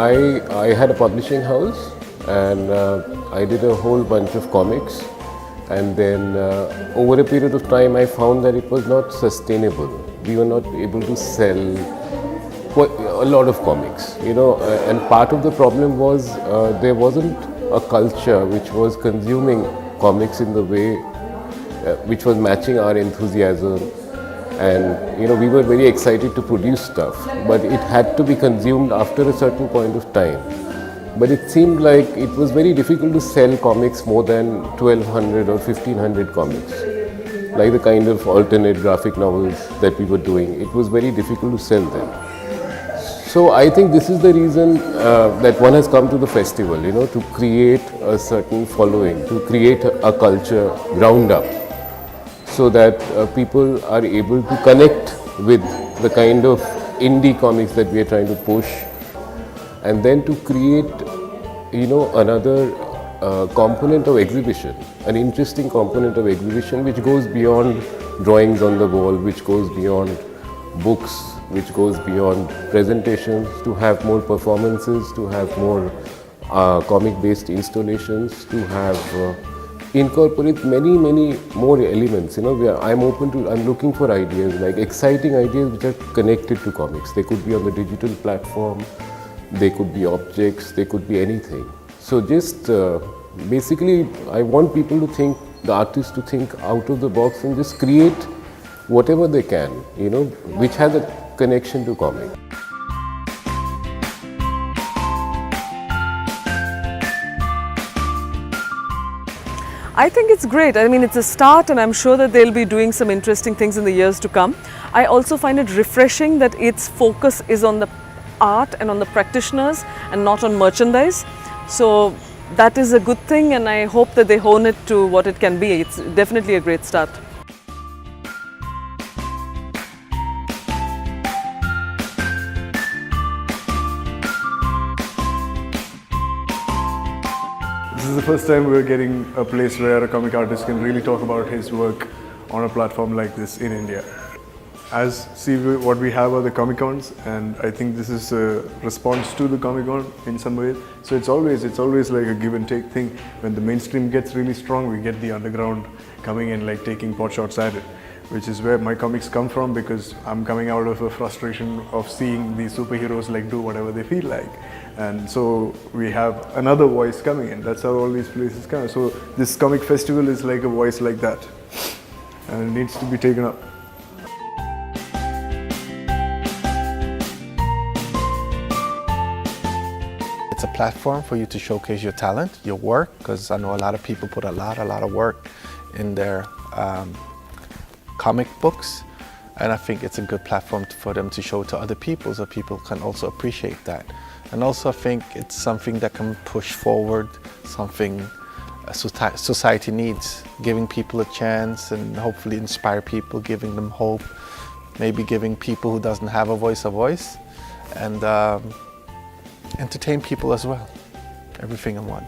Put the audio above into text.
I had a publishing house, and I did a whole bunch of comics. And then over a period of time, I found that it was not sustainable. We were not able to sell a lot of comics, and part of the problem was there wasn't a culture which was consuming comics in the way which was matching our enthusiasm. And we were very excited to produce stuff, but it had to be consumed after a certain point of time. But it seemed like it was very difficult to sell comics more than 1200 or 1500 comics, like the kind of alternate graphic novels that we were doing. It was very difficult to sell them. So I think this is the reason that one has come to the festival, to create a certain following, to create a culture ground up, so that people are able to connect with the kind of indie comics that we are trying to push, and then to create, another component of exhibition, an interesting component of exhibition which goes beyond drawings on the wall, which goes beyond books, which goes beyond presentations, to have more performances, to have more comic-based installations, to have incorporate many more elements. I'm looking for ideas, like exciting ideas which are connected to comics. They could be on the digital platform, they could be objects, they could be anything. So just basically I want people to think, the artists to think out of the box and just create whatever they can, which has a connection to comic. I think it's great. I mean, it's a start, and I'm sure that they'll be doing some interesting things in the years to come. I also find it refreshing that its focus is on the art and on the practitioners and not on merchandise. So that is a good thing, and I hope that they hone it to what it can be. It's definitely a great start. This is the first time we're getting a place where a comic artist can really talk about his work on a platform like this in India. What we have are the Comic Cons, and I think this is a response to the Comic Con in some ways. So it's always like a give and take thing. When the mainstream gets really strong, we get the underground coming in, like taking pot shots at it, which is where my comics come from, because I'm coming out of a frustration of seeing these superheroes like do whatever they feel like. And so we have another voice coming in. That's how all these places come. So this comic festival is like a voice like that, and it needs to be taken up. It's a platform for you to showcase your talent, your work, because I know a lot of people put a lot of work in their comic books, and I think it's a good platform for them to show to other people, so people can also appreciate that. And also I think it's something that can push forward something society needs, giving people a chance and hopefully inspire people, giving them hope, maybe giving people who doesn't have a voice, and entertain people as well. Everything in one.